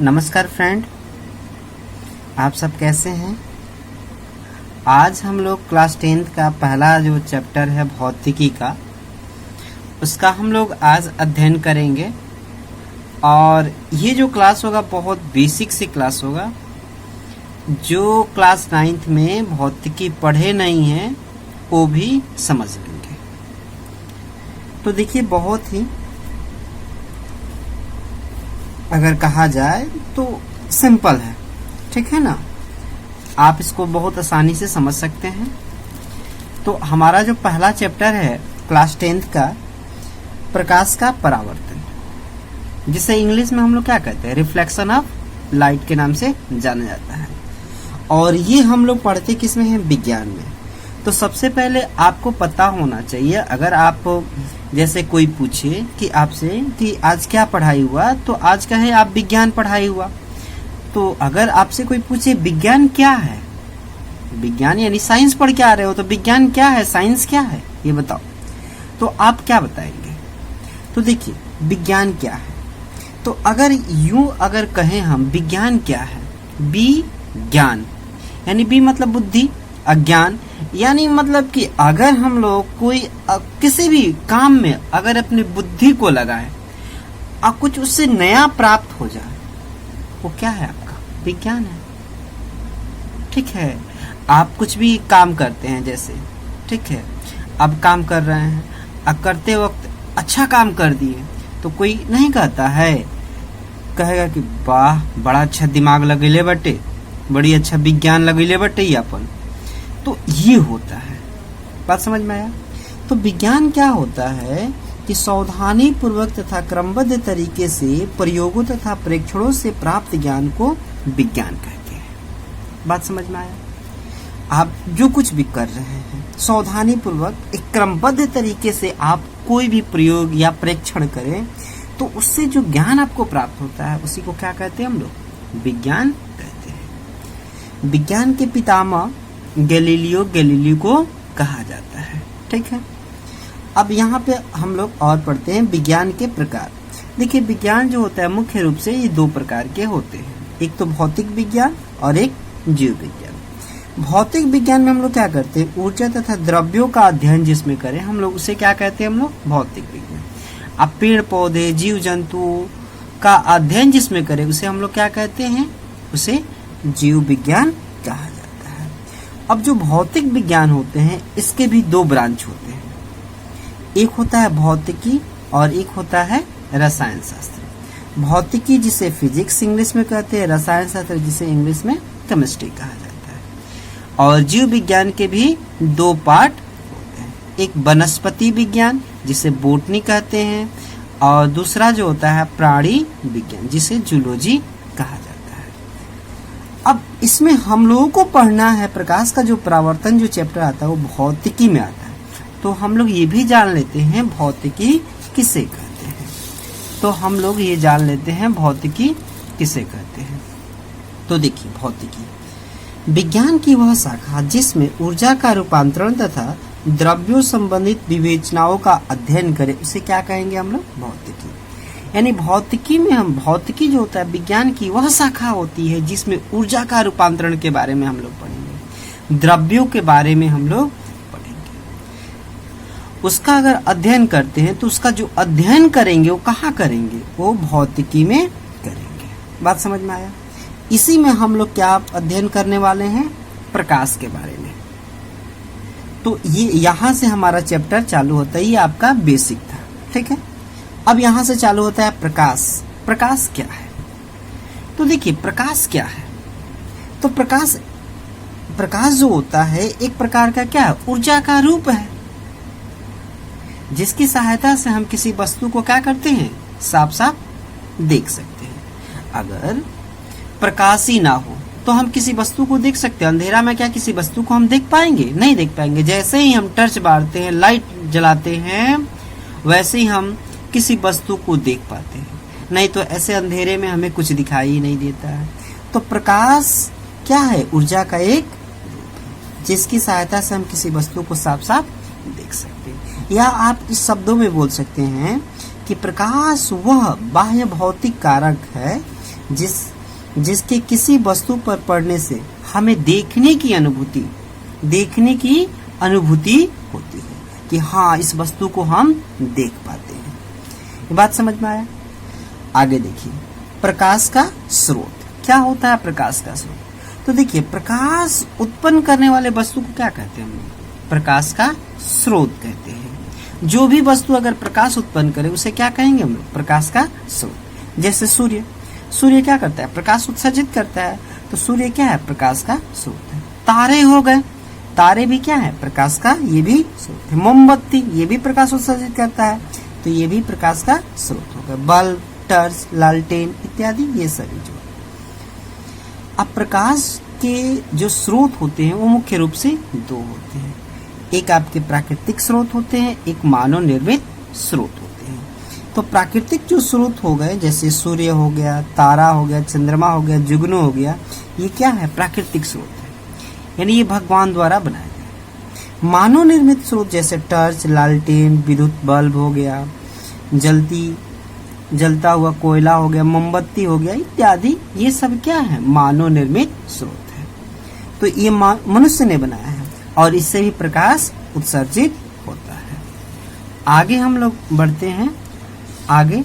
नमस्कार फ्रेंड, आप सब कैसे हैं। आज हम लोग क्लास 10th का पहला जो चैप्टर है भौतिकी का, उसका हम लोग आज अध्ययन करेंगे। और ये जो क्लास होगा बहुत बेसिक सी क्लास होगा। जो क्लास 9th में भौतिकी पढ़े नहीं हैं वो भी समझ लेंगे। तो देखिए, बहुत ही अगर कहा जाए तो सिंपल है, ठीक है ना। आप इसको बहुत आसानी से समझ सकते हैं। तो हमारा जो पहला चैप्टर है क्लास 10th का, प्रकाश का परावर्तन, जिसे इंग्लिश में हम लोग क्या कहते हैं, रिफ्लेक्शन ऑफ लाइट के नाम से जाना जाता है। और ये हम लोग पढ़ते किसमें हैं, विज्ञान में। तो सबसे पहले आपको पता होना चाहिए, अगर आप जैसे कोई पूछे कि आपसे कि आज क्या पढ़ाई हुआ, तो आज कहे आप विज्ञान पढ़ाई हुआ। तो अगर आपसे कोई पूछे विज्ञान क्या है, विज्ञान यानी साइंस पढ़ के आ रहे हो, तो विज्ञान क्या है, साइंस क्या है, ये बताओ, तो आप क्या बताएंगे। तो देखिए, विज्ञान क्या है, तो अगर यूं अगर कहें हम विज्ञान क्या है, बी ज्ञान, यानी बी मतलब बुद्धि, अज्ञान यानी मतलब कि अगर हम लोग कोई किसी भी काम में अगर अपनी बुद्धि को लगाए और कुछ उससे नया प्राप्त हो जाए, वो क्या है, आपका विज्ञान है। ठीक है, आप कुछ भी काम करते हैं, जैसे ठीक है, अब काम कर रहे हैं, अब करते वक्त अच्छा काम कर दिए, तो कोई नहीं कहता है, कहेगा कि वाह बड़ा अच्छा दिमाग लगेले बटे, बड़ी अच्छा विज्ञान लगेले बटे ये अपन। तो ये होता है, बात समझ में आया। तो विज्ञान क्या होता है कि सावधानी पूर्वक तथा क्रमबद्ध तरीके से प्रयोगों तथा परीक्षणों से प्राप्त ज्ञान को विज्ञान कहते हैं। बात समझ में आया। आप जो कुछ भी कर रहे हैं, सावधानी पूर्वक एक क्रमबद्ध तरीके से आप कोई भी प्रयोग या परीक्षण करें, तो उससे जो ज्ञान आपको प्राप्त होता है उसी को क्या कहते हैं, हम लोग विज्ञान कहते हैं। विज्ञान के पितामह गैलीलियो को कहा जाता है। ठीक है, अब यहाँ पे हम लोग और पढ़ते हैं विज्ञान के प्रकार। देखिए, विज्ञान जो होता है मुख्य रूप से ये दो प्रकार के होते हैं, एक तो भौतिक विज्ञान और एक जीव विज्ञान। भौतिक विज्ञान में हम लोग क्या करते हैं, ऊर्जा तथा द्रव्यों का अध्ययन जिसमें करें हम लोग, उसे क्या कहते हैं हम लोग, भौतिक विज्ञान। अब पेड़ पौधे जीव जंतुओं का अध्ययन जिसमें करें उसे हम लोग क्या कहते हैं, उसे जीव विज्ञान कहा जाता है। अब जो भौतिक विज्ञान होते हैं इसके भी दो ब्रांच होते हैं, एक होता है भौतिकी और एक होता है रसायन शास्त्र। भौतिकी जिसे फिजिक्स इंग्लिश में कहते हैं, रसायन शास्त्र जिसे इंग्लिश में केमिस्ट्री कहा जाता है। और जीव विज्ञान के भी दो पार्ट होते हैं, एक वनस्पति विज्ञान जिसे बोटनी कहते हैं, और दूसरा जो होता है प्राणी विज्ञान जिसे जूलॉजी कहा जाता है। अब इसमें हम लोगों को पढ़ना है प्रकाश का जो परावर्तन जो चैप्टर आता है वो भौतिकी में आता है। तो हम लोग ये भी जान लेते हैं भौतिकी किसे कहते हैं। तो हम लोग ये जान लेते हैं भौतिकी किसे कहते हैं। तो देखिए, भौतिकी विज्ञान की वह शाखा जिसमें ऊर्जा का रूपांतरण तथा द्रव्यों संबंधित विवेचनाओं का अध्ययन करें, उसे क्या कहेंगे हम लोग, भौतिकी। यानी भौतिकी में हम, भौतिकी जो होता है विज्ञान की वह शाखा होती है जिसमें ऊर्जा का रूपांतरण के बारे में हम लोग पढ़ेंगे, द्रव्यों के बारे में हम लोग पढ़ेंगे। उसका अगर अध्ययन करते हैं तो उसका जो अध्ययन करेंगे वो कहाँ करेंगे, वो भौतिकी में करेंगे। बात समझ में आया। इसी में हम लोग क्या अध्ययन करने वाले हैं, प्रकाश के बारे में। तो ये यहाँ से हमारा चैप्टर चालू होता है, ये आपका बेसिक था। ठीक है, अब यहाँ से चालू होता है प्रकाश। प्रकाश क्या है, तो देखिए प्रकाश क्या है, तो प्रकाश जो होता है एक प्रकार का क्या है, ऊर्जा का रूप है, जिसकी सहायता से हम किसी वस्तु को क्या करते हैं, साफ साफ देख सकते हैं। अगर प्रकाश ही ना हो तो हम किसी वस्तु को देख सकते हैं, अंधेरा में क्या किसी वस्तु को हम देख पाएंगे, नहीं देख पाएंगे। जैसे ही हम टर्च मारते हैं, लाइट जलाते हैं, वैसे ही हम किसी वस्तु को देख पाते हैं, नहीं तो ऐसे अंधेरे में हमें कुछ दिखाई ही नहीं देता है। तो प्रकाश क्या है, ऊर्जा का एक, जिसकी सहायता से हम किसी वस्तु को साफ साफ देख सकते हैं। या आप इस शब्दों में बोल सकते हैं कि प्रकाश वह बाह्य भौतिक कारक है जिसके किसी वस्तु पर पड़ने से हमें देखने की अनुभूति होती है कि हाँ, इस वस्तु को हम देख पाते हैं। ये बात समझ में आया? आगे देखिए, प्रकाश का स्रोत। क्या होता है प्रकाश का स्रोत? तो देखिए, प्रकाश उत्पन्न करने वाले वस्तु को क्या कहते हैं हम लोग? प्रकाश का स्रोत कहते हैं। जो भी वस्तु अगर प्रकाश उत्पन्न करे उसे क्या कहेंगे हम लोग? प्रकाश का स्रोत। जैसे सूर्य क्या करता है? प्रकाश उत्सर्जित करता है, तो सूर्य क्या है? प्रकाश का स्रोत है। तारे हो गए, तारे भी क्या है? प्रकाश का ये भी स्रोत है। मोमबत्ती ये भी प्रकाश उत्सर्जित करता है, तो ये भी प्रकाश का स्रोत हो गया। बल्ब, टर्च, लालटेन इत्यादि ये सभी जो। अब प्रकाश के जो स्रोत होते हैं वो मुख्य रूप से दो होते हैं। एक आपके प्राकृतिक स्रोत होते हैं, एक मानव निर्मित स्रोत होते हैं। तो प्राकृतिक जो स्रोत हो गए, जैसे सूर्य हो गया, तारा हो गया, चंद्रमा हो गया, जुगनू हो गया, ये क्या है? प्राकृतिक स्रोत है, यानी ये भगवान द्वारा बनाए गए। मानव निर्मित स्रोत जैसे टर्च, लालटेन, विद्युत बल्ब हो गया, जलता हुआ कोयला हो गया, मोमबत्ती हो गया इत्यादि, ये सब क्या है? मानव निर्मित स्रोत है। तो ये मनुष्य ने बनाया है और इससे भी प्रकाश उत्सर्जित होता है। आगे हम लोग बढ़ते हैं। आगे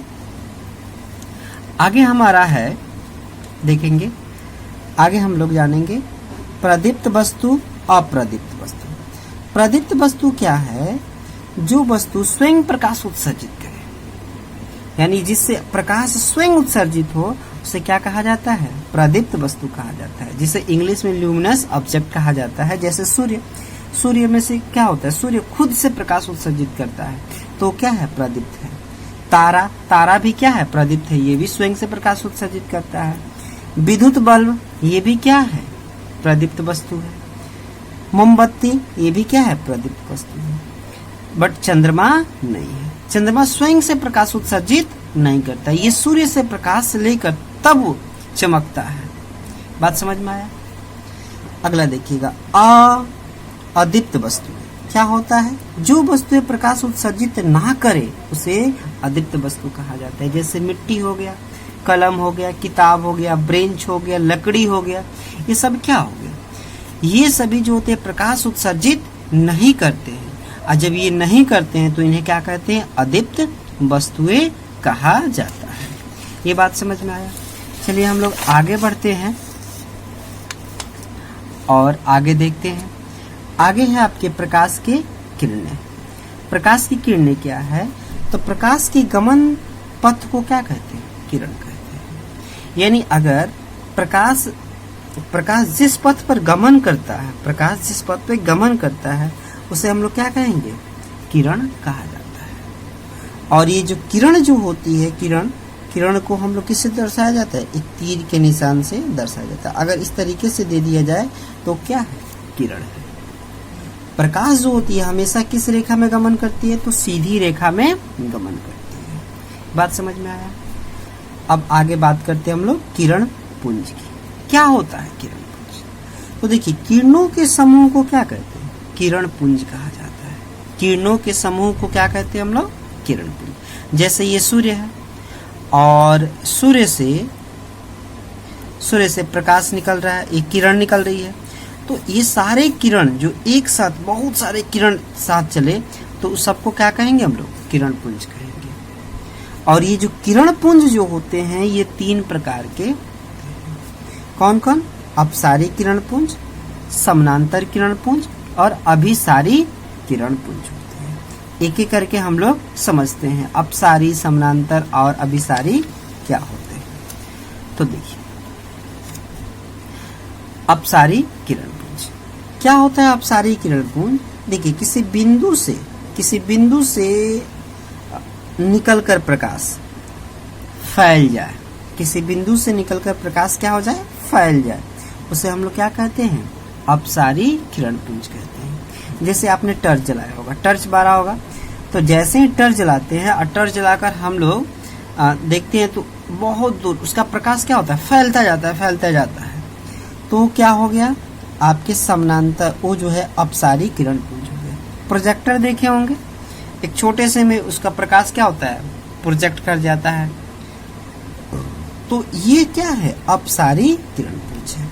हमारा है, देखेंगे आगे हम लोग जानेंगे प्रदीप्त वस्तु, अप्रदीप्त वस्तु। प्रदीप्त वस्तु क्या है? जो वस्तु स्वयं प्रकाश उत्सर्जित करे, यानी जिससे प्रकाश स्वयं उत्सर्जित हो, उसे क्या कहा जाता है? प्रदीप्त वस्तु कहा जाता है, जिसे इंग्लिश में ल्यूमिनस ऑब्जेक्ट कहा जाता है। जैसे सूर्य में से क्या होता है? सूर्य खुद से प्रकाश उत्सर्जित करता है, तो क्या है? प्रदीप्त है। तारा भी क्या है? प्रदीप्त है, ये भी स्वयं से प्रकाश उत्सर्जित करता है। विद्युत बल्ब ये भी क्या है? प्रदीप्त वस्तु है। मोमबत्ती ये भी क्या है? प्रदीप्त वस्तु है। बट चंद्रमा नहीं है, चंद्रमा स्वयं से प्रकाश उत्सर्जित नहीं करता, ये सूर्य से प्रकाश लेकर तब चमकता है। बात समझ में आया? अगला देखिएगा, अदीप्त वस्तु क्या होता है? जो वस्तु प्रकाश उत्सर्जित ना करे उसे अदीप्त वस्तु कहा जाता है। जैसे मिट्टी हो गया, कलम हो गया, किताब हो गया, ब्रेंच हो गया, लकड़ी हो गया, ये सब क्या हो गया? ये सभी जो होते हैं प्रकाश उत्सर्जित नहीं करते हैं, और जब ये नहीं करते हैं तो इन्हें क्या कहते हैं? अदीप्त वस्तुएं कहा जाता है। ये बात समझ में आया? चलिए हम लोग आगे बढ़ते हैं और आगे देखते हैं। आगे है आपके प्रकाश के किरणें। प्रकाश की किरणें क्या है? तो प्रकाश की गमन पथ को क्या कहते हैं? किरण कहते हैं। यानी अगर प्रकाश जिस पथ पर गमन करता है, प्रकाश जिस पथ पर गमन करता है उसे हम लोग क्या कहेंगे? किरण कहा जाता है। और ये जो किरण जो होती है, किरण को हम लोग किससे दर्शाया जाता है? एक तीर के निशान से दर्शाया जाता है। अगर इस तरीके से दे दिया जाए तो क्या है? किरण है। प्रकाश जो होती है हमेशा किस रेखा में गमन करती है? तो सीधी रेखा में गमन करती है। बात समझ में आया? अब आगे बात करते हैं हम लोग किरण पुंज की। क्या होता है किरण पुंज? तो देखिए, किरणों के समूह को क्या कहते हैं? किरण पुंज कहा जाता है। किरणों के समूह को क्या कहते हैं हम लोग? किरण पुंज। जैसे ये सूर्य है और सूर्य से प्रकाश निकल रहा है, एक किरण निकल रही है, तो ये सारे किरण जो एक साथ, बहुत सारे किरण साथ चले तो उस सबको क्या कहेंगे हम लोग? किरण पुंज कहेंगे। और ये जो किरण पुंज जो होते हैं ये 3 प्रकार के। कौन कौन? अपसारी किरण पुंज, समानांतर किरण पुंज और अभिसारी किरण पुंज होते हैं। एक एक करके हम लोग समझते हैं अपसारी, समानांतर और अभिसारी क्या होते हैं। तो देखिए, अपसारी किरण पुंज क्या होता है? अपसारी किरण पुंज देखिए, किसी बिंदु से निकलकर प्रकाश फैल जाए, किसी बिंदु से निकलकर प्रकाश क्या हो जाए? फैल जाए, उसे हम लोग क्या कहते हैं? अपसारी किरण पुंज कहते हैं। जैसे आपने टर्च जलाया होगा, टर्च बारा होगा, तो जैसे ही टर्च जलाते हैं और टर्च जलाकर हम लोग देखते हैं तो बहुत दूर उसका प्रकाश क्या होता है? फैलता जाता है। तो क्या हो गया? आपके समानांतर वो जो है अपसारी किरण पुंज हो गया। प्रोजेक्टर देखे होंगे, एक छोटे से में उसका प्रकाश क्या होता है? प्रोजेक्ट कर जाता है। तो ये क्या है, अपसारी किरण पुंज है।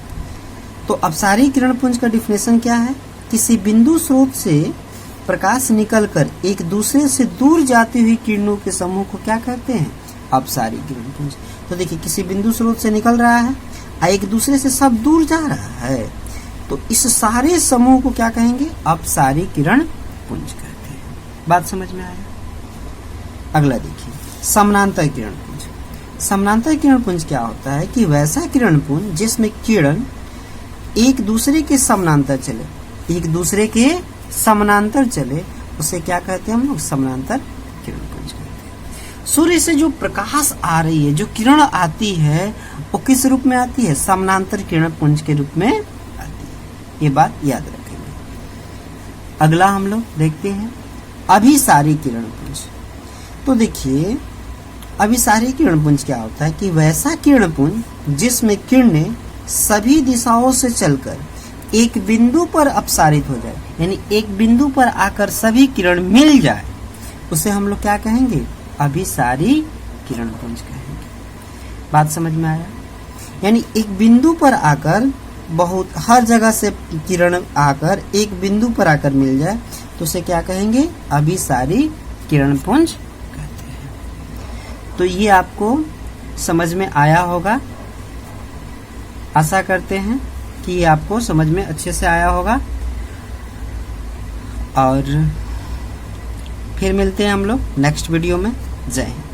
तो अपसारी किरण पुंज का डिफिनेशन क्या है, किसी बिंदु स्रोत से प्रकाश निकलकर एक दूसरे से दूर जाती हुई किरणों के समूह को क्या कहते हैं, अपसारी किरण पुंज। तो देखिए किसी बिंदु स्रोत से निकल रहा है और एक दूसरे से सब दूर जा रहा है, तो इस सारे समूह को क्या कहेंगे, अपसारी किरण पुंज कहते हैं। बात समझ में आया। अगला देखिए, समानांतर किरण पुंज। समानांतर किरण पुंज क्या होता है कि वैसा किरण पुंज जिसमें किरण एक दूसरे के समानांतर चले, एक दूसरे के समानांतर चले, उसे क्या कहते हैं हम लोग, समानांतर किरण पुंज कहते हैं। सूर्य से जो प्रकाश आ रही है, जो किरण आती है, वो किस रूप में आती है, समानांतर किरण पुंज के रूप में आती है। ये बात याद रखेंगे। अगला हम लोग देखते हैं अभिसारी किरण पुंज। तो देखिए अभिसारी किरण पुंज क्या होता है कि वैसा किरण पुंज जिसमें किरणें सभी दिशाओं से चलकर एक बिंदु पर अपसारित हो जाए, यानी एक बिंदु पर आकर सभी किरण मिल जाए, उसे हम लोग क्या कहेंगे, अभिसारी किरण पुंज कहेंगे। बात समझ में आया। यानी एक बिंदु पर आकर बहुत हर जगह से किरण आकर एक बिंदु पर आकर मिल जाए, तो उसे क्या कहेंगे, अभिसारी किरण पुंज कहते हैं। तो ये आपको समझ में आया होगा। आशा करते हैं कि ये आपको समझ में अच्छे से आया होगा। और फिर मिलते हैं हम लोग नेक्स्ट वीडियो में। जय हिंद।